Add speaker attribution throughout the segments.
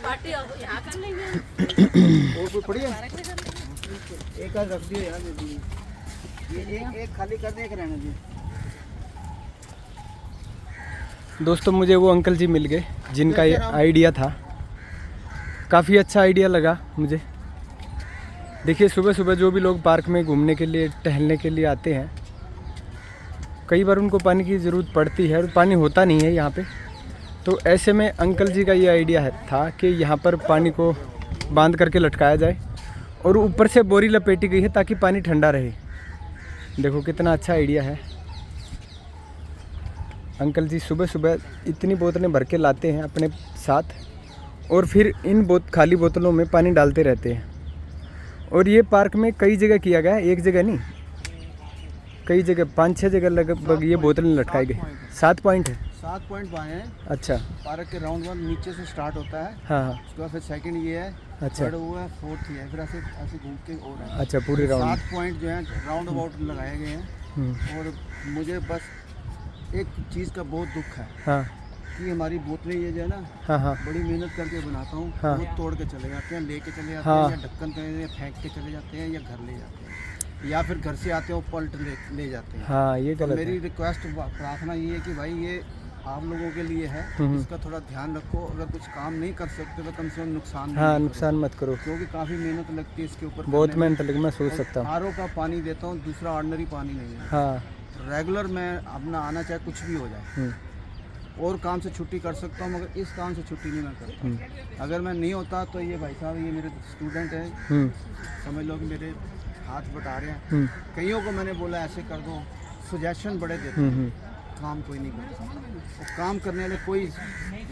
Speaker 1: Party यहाँ कर लेंगे।
Speaker 2: और कोई पड़ी है? एक आध रख दियो यार, दे दिए। ये एक खाली कर दे, एक रहने दे।
Speaker 3: दोस्तों मुझे वो अंकल जी मिल गए जिनका ये आइडिया था, काफ़ी अच्छा आइडिया लगा मुझे। देखिए सुबह सुबह जो भी लोग पार्क में घूमने के लिए टहलने के लिए आते हैं, कई बार उनको पानी की ज़रूरत पड़ती है और पानी होता नहीं है यहाँ पे। तो ऐसे में अंकल जी का ये आइडिया था कि यहाँ पर पानी को बांध करके लटकाया जाए और ऊपर से बोरी लपेटी गई है ताकि पानी ठंडा रहे। देखो कितना अच्छा आइडिया है। अंकल जी सुबह सुबह इतनी बोतलें भर के लाते हैं अपने साथ और फिर इन खाली बोतलों में पानी डालते रहते हैं। और ये पार्क में कई जगह किया गया है, एक जगह नहीं, कई जगह 5-6 जगह लगभग ये बोतलें लटकाई गई। 7 पॉइंट है,
Speaker 2: 7 पॉइंट बाएं हैं।
Speaker 3: अच्छा,
Speaker 2: पार्क के राउंड 1 नीचे से स्टार्ट होता है।
Speaker 3: हाँ हाँ,
Speaker 2: उसके बाद फिर सेकंड ये है,
Speaker 3: अच्छा
Speaker 2: थर्ड वो है, फोर्थ ये है, फिर ऐसे ऐसे घूम के और है।
Speaker 3: अच्छा, पूरे राउंड
Speaker 2: 7 पॉइंट जो है राउंड अबाउट लगाए गए हैं। और मुझे बस एक चीज़ का बहुत दुख है,
Speaker 3: हाँ
Speaker 2: कि हमारी बोतलें ये जो है ना,
Speaker 3: हाँ हाँ
Speaker 2: बड़ी मेहनत करके बनाता हूँ,
Speaker 3: हाँ।
Speaker 2: वो तोड़ के चले जाते हैं, लेके चले जाते
Speaker 3: हाँ।
Speaker 2: हैं, या ढक्कन पे फेंक के चले जाते हैं, या घर ले जाते हैं, या फिर घर से आते हो पलट ले जाते हैं।
Speaker 3: हाँ, ये
Speaker 2: तो
Speaker 3: गलत
Speaker 2: मेरी
Speaker 3: है।
Speaker 2: रिक्वेस्ट प्रार्थना ये है कि भाई ये आप लोगों के लिए है, इसका थोड़ा ध्यान रखो। अगर कुछ काम नहीं कर सकते तो कम से कम नुकसान
Speaker 3: हाँ,
Speaker 2: नहीं
Speaker 3: नुकसान मत करो,
Speaker 2: करो, क्योंकि काफ़ी मेहनत लगती है इसके ऊपर।
Speaker 3: बहुत मेहनत लगी, मैं सोच सकता हूँ।
Speaker 2: आरओ का पानी देता हूँ, दूसरा ऑर्डिनरी पानी नहीं है।
Speaker 3: हाँ,
Speaker 2: रेगुलर मैं अपना आना चाहे कुछ भी हो जाए, और काम से छुट्टी कर सकता हूँ, मगर इस काम से छुट्टी नहीं मैं करता। अगर मैं नहीं होता तो ये भाई साहब, ये मेरे स्टूडेंट हैं, समझ लो कि मेरे हाथ बटा रहे हैं। कईयों को मैंने बोला ऐसे कर दो, सजेशन बड़े देते हैं, काम कोई नहीं करता। और काम करने वाले कोई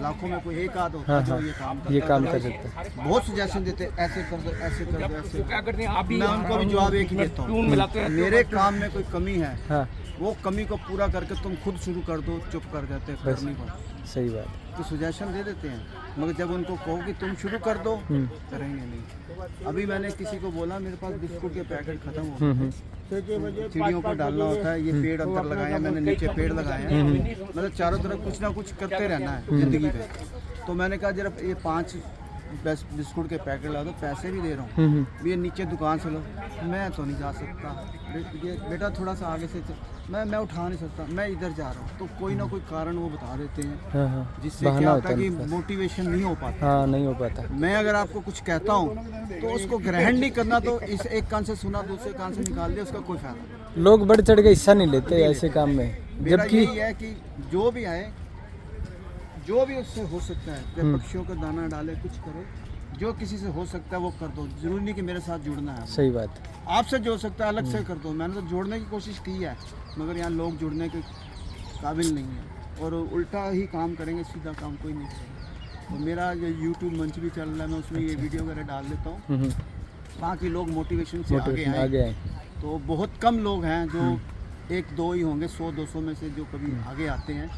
Speaker 2: लाखों में कोई एक आध होता है जो ये काम करता है।
Speaker 3: कर सकते हैं।
Speaker 2: बहुत सजेशन देते हैं, ऐसे कर दो, ऐसे कर दो, ऐसे मैं उनको भी जवाब एक ही देता हूँ, मेरे काम में कोई कमी है,
Speaker 3: हाँ,
Speaker 2: वो कमी को पूरा करके तुम खुद शुरू कर दो, चुप कर जाते हैं, कर नहीं पाते।
Speaker 3: सही बात।
Speaker 2: तो सजेशन दे देते हैं, मगर जब उनको कहो कि तुम शुरू कर दो, करेंगे नहीं। अभी मैंने किसी को बोला मेरे पास बिस्कुट के पैकेट खत्म हो गए, चिड़ियों को डालना होता है, ये पेड़ अंदर लगाए हैं मैंने, नीचे पेड़ लगाए हैं, मतलब चारों तरफ कुछ ना कुछ करते रहना है ज़िंदगी में। तो मैंने कहा जरा ये 5 बिस्कुट के पैकेट ला दो, पैसे भी दे रहा हूँ, ये नीचे दुकान से लो। मैं तो नहीं जा सकता, ये बेटा थोड़ा सा आगे से मैं उठा नहीं सकता, मैं इधर जा रहा हूँ। तो कोई ना कोई कारण वो बता देते हैं,
Speaker 3: हाँ हाँ,
Speaker 2: जिससे क्या होता है कि मोटिवेशन नहीं हो पाता।
Speaker 3: हाँ, नहीं हो पाता।
Speaker 2: मैं अगर आपको कुछ कहता हूँ तो उसको ग्रहण नहीं करना, तो इस एक कान से सुना दूसरे कान से निकाल दिया, उसका कोई फायदा नहीं।
Speaker 3: लोग बढ़ चढ़ के हिस्सा नहीं लेते ऐसे काम में,
Speaker 2: मेरा
Speaker 3: जबकि
Speaker 2: यही है कि जो भी आए, जो भी उससे हो सकता है, चाहे पक्षियों का दाना डाले, कुछ करे, जो किसी से हो सकता है वो कर दो। जरूरी नहीं कि मेरे साथ जुड़ना है,
Speaker 3: सही बात।
Speaker 2: आपसे जो हो सकता है अलग से कर दो। मैंने तो जोड़ने की कोशिश की है, मगर यहाँ लोग जुड़ने के काबिल नहीं है, और उल्टा ही काम करेंगे, सीधा काम कोई नहीं करेगा। तो मेरा जो यूट्यूब मंच भी चल रहा है, मैं उसमें ये वीडियो वगैरह डाल देता हूँ, ताकि लोग मोटिवेशन से आगे आए। तो बहुत कम लोग हैं जो 1-2 ही होंगे 100-200 में से जो कभी आगे आते हैं,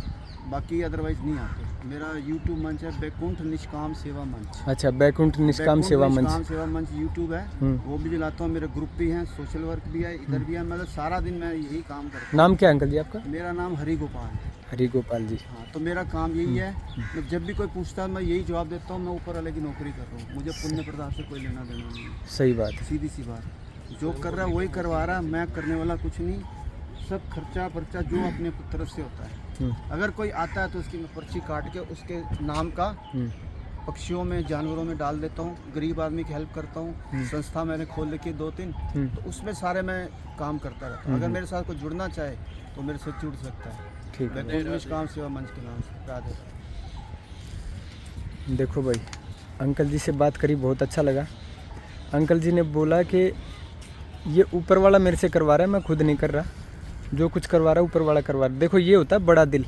Speaker 2: बाकी अदरवाइज नहीं आते। मेरा यूट्यूब मंच है बैकुंठ निष्काम सेवा मंच।
Speaker 3: अच्छा, बैकुंठ निष्काम सेवा मंच
Speaker 2: यूट्यूब है, वो भी चलाता हूँ। मेरे ग्रुप भी हैं, सोशल वर्क भी है, इधर भी है, मतलब सारा दिन मैं यही काम करता हूँ।
Speaker 3: नाम क्या अंकल जी आपका?
Speaker 2: मेरा नाम हरि गोपाल है।
Speaker 3: हरि गोपाल जी।
Speaker 2: हाँ, तो मेरा काम यही है, जब भी कोई पूछता है मैं यही जवाब देता हूँ, मैं ऊपर वाले की नौकरी कर रहा हूँ, मुझे पुण्य प्रताप से कोई लेना देना नहीं है।
Speaker 3: सही बात है,
Speaker 2: सीधी सी बात, जो कर रहा है वही करवा रहा है, मैं करने वाला कुछ नहीं। सब खर्चा पर्चा जो अपने तरफ से होता है। अगर कोई आता है तो उसकी मैं पर्ची काट के उसके नाम का पक्षियों में, जानवरों में डाल देता हूँ। गरीब आदमी की हेल्प करता हूँ, संस्था मैंने खोल रखी है 2-3, तो उसमें सारे मैं काम करता रहता हूँ। अगर मेरे साथ कोई जुड़ना चाहे तो मेरे से जुड़ सकता है।
Speaker 3: ठीक है।
Speaker 2: निष्काम सेवा मंच के नाम से। राधे।
Speaker 3: देखो भाई, अंकल जी से बात करी, बहुत अच्छा लगा। अंकल जी ने बोला कि ये ऊपर वाला मेरे से करवा रहा है, मैं खुद नहीं कर रहा, जो कुछ करवा रहा है ऊपर वाला करवा रहा है। देखो ये होता है बड़ा दिल।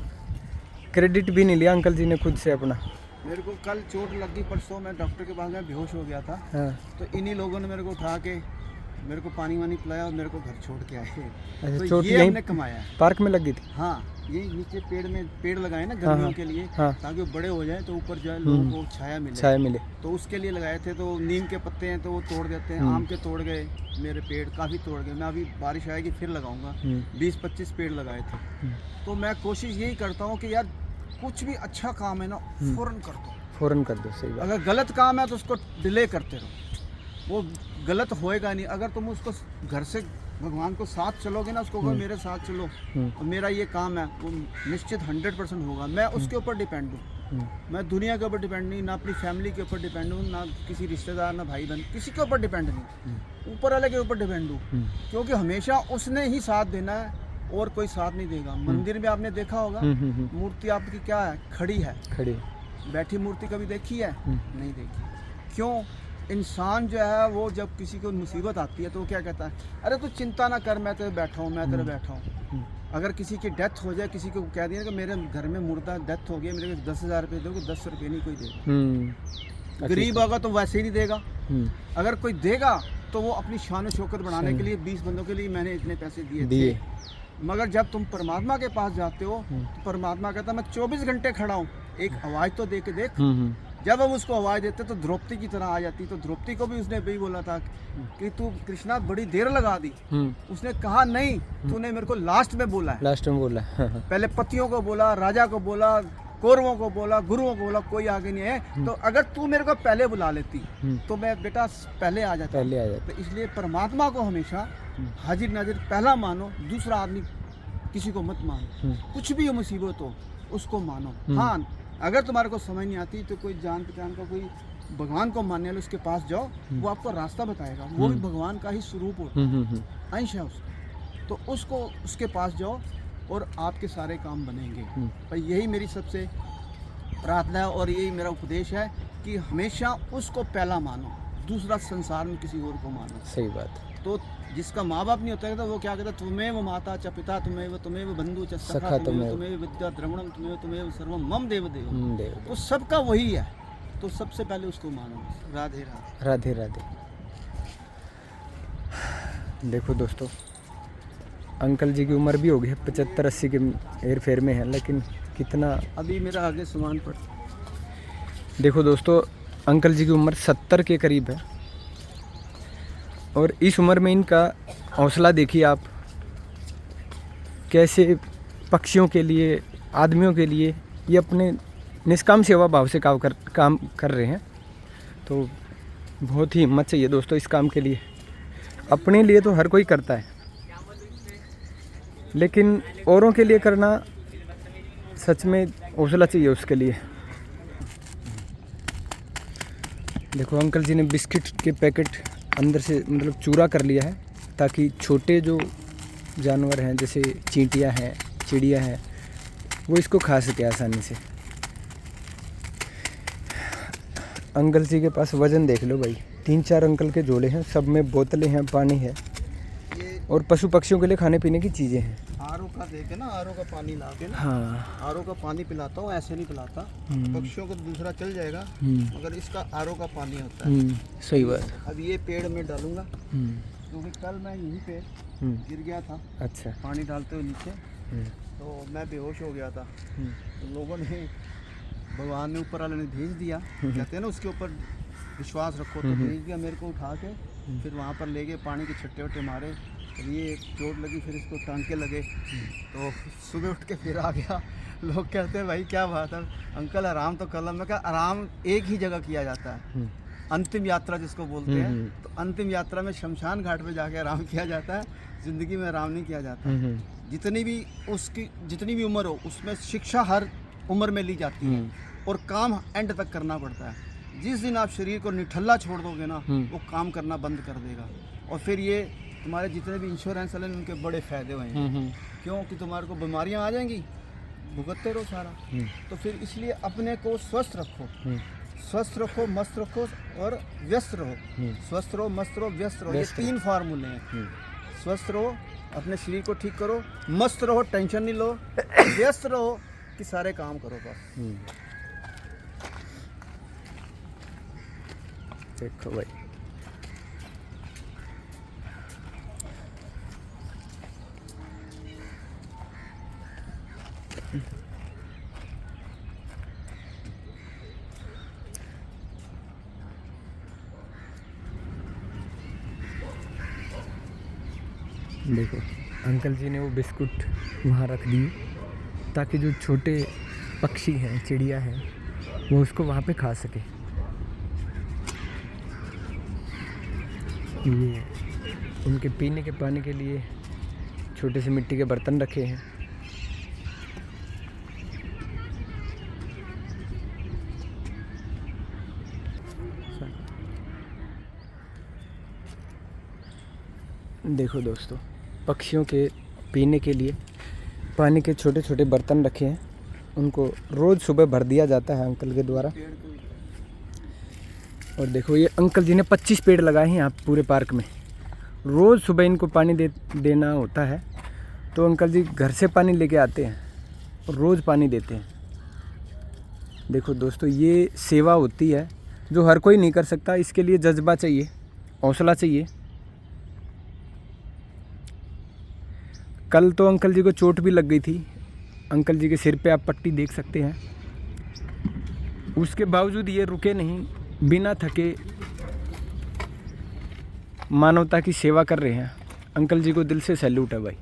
Speaker 3: क्रेडिट भी नहीं लिया अंकल जी ने खुद से अपना।
Speaker 2: मेरे को कल चोट लग गई, परसों मैं डॉक्टर के पास गया, बेहोश हो गया था।
Speaker 3: हाँ।
Speaker 2: तो इन्हीं लोगों ने मेरे को उठा के मेरे को पानी वानी पिलाया और मेरे को घर छोड़ के आए।
Speaker 3: अच्छा,
Speaker 2: तो
Speaker 3: चोट
Speaker 2: ये
Speaker 3: यहीं
Speaker 2: हमने कमाया है।
Speaker 3: पार्क में लगी थी?
Speaker 2: हाँ, ये नीचे पेड़ लगाए ना गर्मियों के लिए, ताकि वो बड़े हो जाए तो ऊपर जो है लोगों को छाया मिले। तो उसके लिए लगाए थे। तो नीम के पत्ते हैं तो वो तोड़ देते हैं, आम के तोड़ गए, मेरे पेड़ काफ़ी तोड़ गए। मैं अभी बारिश आएगी फिर लगाऊंगा। 20-25 पेड़ लगाए थे। तो मैं कोशिश यही करता हूँ कि यार कुछ भी अच्छा काम है ना, फौरन कर दो।
Speaker 3: फ़ौरन कर दो, सही बात।
Speaker 2: अगर गलत काम है तो उसको डिले करते रहो, वो गलत होएगा नहीं। अगर तुम उसको घर से भगवान को साथ चलोगे ना, उसको कहो मेरे साथ चलो और मेरा ये काम है, वो निश्चित 100% होगा। मैं उसके ऊपर डिपेंड हूँ, मैं दुनिया के ऊपर डिपेंड नहीं, ना अपनी फैमिली के ऊपर डिपेंड हूँ, ना किसी रिश्तेदार, ना भाई बहन, किसी के ऊपर डिपेंड नहीं, ऊपर वाले के ऊपर डिपेंड हूँ। क्योंकि हमेशा उसने ही साथ देना है और कोई साथ नहीं देगा। मंदिर में आपने देखा होगा मूर्ति आपकी क्या है, खड़ी है,
Speaker 3: खड़ी।
Speaker 2: बैठी मूर्ति कभी देखी है? नहीं देखी। क्यों? इंसान जो है वो जब किसी को मुसीबत आती है तो वो क्या कहता है, अरे तू चिंता ना कर, मैं तेरे बैठा हूँ, मैं तेरे बैठा हूँ। अगर किसी की डेथ हो जाए, किसी को कह दिया कि मेरे घर में मुर्दा डेथ हो गया, मेरे को 10,000 रुपये दोगे, 10 रुपये नहीं कोई देगा। गरीब होगा तो वैसे ही नहीं देगा। अगर कोई देगा तो वो अपनी शान शौकत बढ़ाने के लिए 20 बंदों के लिए मैंने इतने पैसे दिए थे। मगर जब तुम परमात्मा के पास जाते हो तो परमात्मा कहता मैं 24 घंटे खड़ा हूँ, एक आवाज़ तो दे के देख। जब हम उसको आवाज़ देते तो द्रौपदी की तरह आ जाती। तो द्रौपदी को भी उसने भी बोला था कि तू कृष्णा बड़ी देर लगा दी। उसने कहा नहीं, तूने मेरे को लास्ट में बोला है,
Speaker 3: लास्ट में बोला।
Speaker 2: पहले पतियों को बोला, राजा को बोला, कौरवों को बोला, गुरुओं को बोला, कोई आगे नहीं है। तो अगर तू मेरे को पहले बुला लेती तो मैं बेटा पहले आ जाता। तो इसलिए परमात्मा को हमेशा हाजिर नाजिर पहला मानो, दूसरा आदमी किसी को मत मानो। कुछ भी मुसीबत हो उसको मानो। हाँ, अगर तुम्हारे को समझ नहीं आती तो कोई जान पहचान का कोई भगवान को मानने वाले उसके पास जाओ, वो आपको रास्ता बताएगा। वो भी भगवान का ही स्वरूप होता है, अंश है उसका। तो उसको उसके पास जाओ और आपके सारे काम बनेंगे। पर यही मेरी सबसे प्रार्थना है और यही मेरा उपदेश है कि हमेशा उसको पहला मानो, दूसरा संसार में किसी और को मानो।
Speaker 3: सही बात।
Speaker 2: तो जिसका माँ बाप नहीं होता है तो वो क्या कहता है, तुम्हें वो माता च पिता, तुम्हें वो बंधु च सखा, तुम्हें विद्या द्रविणम, तुम्हें सर्वम मम देव देव। तो सबका वही है, तो सबसे पहले उसको मानो। राधे राधे।
Speaker 3: राधे राधे। देखो दोस्तों, अंकल जी की उम्र भी हो गई है, 75-80 के हेर फेर में है, लेकिन कितना
Speaker 2: अभी मेरा आगे सामान पड़।
Speaker 3: देखो दोस्तों, अंकल जी की उम्र 70 के करीब है और इस उम्र में इनका हौसला देखिए आप, कैसे पक्षियों के लिए, आदमियों के लिए ये अपने निष्काम सेवा भाव से काम कर रहे हैं। तो बहुत ही हिम्मत चाहिए दोस्तों इस काम के लिए। अपने लिए तो हर कोई करता है, लेकिन औरों के लिए करना सच में हौसला चाहिए उसके लिए। देखो अंकल जी ने बिस्किट के पैकेट अंदर से मतलब चूरा कर लिया है, ताकि छोटे जो जानवर हैं जैसे चींटियां हैं, चिड़िया हैं, वो इसको खा सके आसानी से। अंकल जी के पास वज़न देख लो भाई, 3-4 अंकल के झोले हैं, सब में बोतलें हैं, पानी है और पशु पक्षियों के लिए खाने पीने की चीज़ें हैं।
Speaker 2: आरओ का देके ना, आरओ का पानी ला के ना,
Speaker 3: हाँ,
Speaker 2: आरओ का पानी पिलाता हूँ, ऐसे नहीं पिलाता। पक्षियों को दूसरा चल जाएगा, मगर इसका आरओ का पानी होता है।
Speaker 3: सही बात।
Speaker 2: अब ये पेड़ में डालूंगा क्योंकि कल मैं यहीं पे गिर गया था।
Speaker 3: अच्छा।
Speaker 2: पानी डालते हुए नीचे, तो मैं बेहोश हो गया था। तो लोगों ने, भगवान ने, ऊपर वाले ने भेज दिया, कहते हैं ना उसके ऊपर विश्वास रखो, तो भेज दिया मेरे को उठा के। फिर वहाँ पर ले गए, पानी के छट्टे वट्टे मारे, ये चोट लगी, फिर इसको टांके लगे। तो सुबह उठ के फिर आ गया। लोग कहते हैं भाई क्या बात है अंकल, आराम तो कर लो। मैं कहा आराम एक ही जगह किया जाता है, अंतिम यात्रा जिसको बोलते हैं। तो अंतिम यात्रा में शमशान घाट पे जाके आराम किया जाता है, ज़िंदगी में आराम नहीं किया जाता। जितनी भी उम्र हो, उसमें शिक्षा हर उम्र में ली जाती है और काम एंड तक करना पड़ता है। जिस दिन आप शरीर को निठल्ला छोड़ दोगे ना, वो काम करना बंद कर देगा। और फिर ये तुम्हारे जितने भी इंश्योरेंस वाले उनके बड़े फ़ायदे हुए हैं, क्योंकि तुम्हारे को बीमारियां आ जाएंगी, भुगतते रहो सारा। तो फिर इसलिए अपने को स्वस्थ रखो, स्वस्थ रखो, मस्त रखो और व्यस्त रहो। स्वस्थ रहो, मस्त रहो, व्यस्त रहो, ये 3 फार्मूले हैं। स्वस्थ रहो, अपने शरीर को ठीक करो, मस्त रहो, टेंशन नहीं लो, व्यस्त रहो कि सारे काम करो बस।
Speaker 3: देखो भाई, देखो अंकल जी ने वो बिस्कुट वहाँ रख दिए ताकि जो छोटे पक्षी हैं, चिड़िया हैं, वो उसको वहाँ पे खा सके। ये उनके पीने के पानी के लिए छोटे से मिट्टी के बर्तन रखे हैं। देखो दोस्तों, पक्षियों के पीने के लिए पानी के छोटे छोटे बर्तन रखे हैं, उनको रोज़ सुबह भर दिया जाता है अंकल के द्वारा। और देखो ये अंकल जी ने 25 पेड़ लगाए हैं यहाँ पूरे पार्क में। रोज़ सुबह इनको पानी देना होता है, तो अंकल जी घर से पानी लेके आते हैं और रोज़ पानी देते हैं। देखो दोस्तों, ये सेवा होती है जो हर कोई नहीं कर सकता। इसके लिए जज्बा चाहिए, हौसला चाहिए। कल तो अंकल जी को चोट भी लग गई थी। अंकल जी के सिर पे आप पट्टी देख सकते हैं। उसके बावजूद ये रुके नहीं, बिना थके मानवता की सेवा कर रहे हैं। अंकल जी को दिल से सैल्यूट है भाई।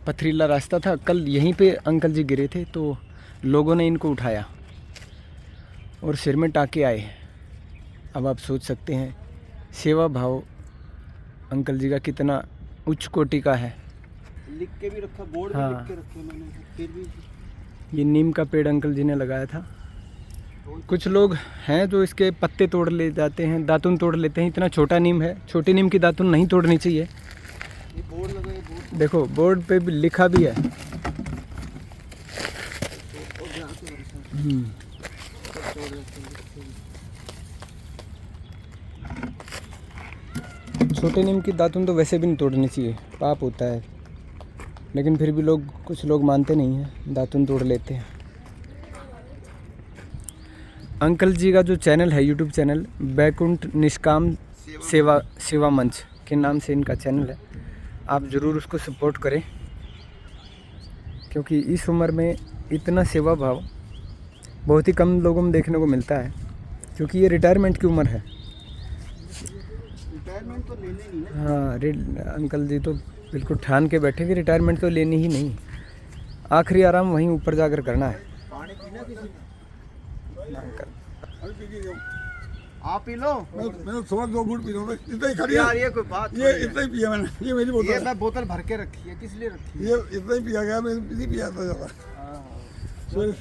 Speaker 3: पथरीला रास्ता था, कल यहीं पे अंकल जी गिरे थे, तो लोगों ने इनको उठाया और सिर में टाँके आए। अब आप सोच सकते हैं सेवा भाव अंकल जी का कितना उच्च कोटि का है।
Speaker 2: लिख के भी रखा, बोर्ड
Speaker 3: हाँ।
Speaker 2: भी लिख के रखे मैंने, फिर भी।
Speaker 3: ये नीम का पेड़ अंकल जी ने लगाया था। कुछ लोग हैं जो इसके पत्ते तोड़ ले जाते हैं, दातुन तोड़ लेते हैं। इतना छोटा नीम है, छोटी नीम की दातुन नहीं तोड़नी चाहिए।
Speaker 2: ये बोर्ड लगा है, बोर्ड
Speaker 3: देखो बोर्ड पे भी लिखा भी है। छोटे नीम की दातुन तो वैसे भी नहीं तोड़नी चाहिए, पाप होता है। लेकिन फिर भी कुछ लोग मानते नहीं हैं, दातुन तोड़ लेते हैं। अंकल जी का जो चैनल है, यूट्यूब चैनल बैकुंठ निष्काम सेवा मंच के नाम से इनका चैनल है। आप ज़रूर उसको सपोर्ट करें, क्योंकि इस उम्र में इतना सेवा भाव बहुत ही कम लोगों में देखने को मिलता है। क्योंकि ये रिटायरमेंट की उम्र है।
Speaker 2: रिटायरमेंट तो लेने नहीं ना।
Speaker 3: हाँ, अंकल जी तो बिल्कुल ठान के बैठे कि रिटायरमेंट तो लेनी ही नहीं, आखिरी आराम वहीं ऊपर जाकर करना है।
Speaker 2: पानी पीना किसी
Speaker 3: अंकल
Speaker 2: आप पी लो।
Speaker 1: मैंने थोड़ा 2 घूंट पी लो, इतना ही खा लिया।
Speaker 2: यार ये कोई बात
Speaker 1: ये इतना ही पिया मैंने, ये मेरी बोतल
Speaker 2: ये
Speaker 1: है।
Speaker 2: मैं बोतल भर के रखी है, किस लिए रखी है?
Speaker 1: ये इतना ही पिया गया, मैंने नहीं पिया था ज़्यादा।
Speaker 2: हाँ, हाँ।
Speaker 1: सो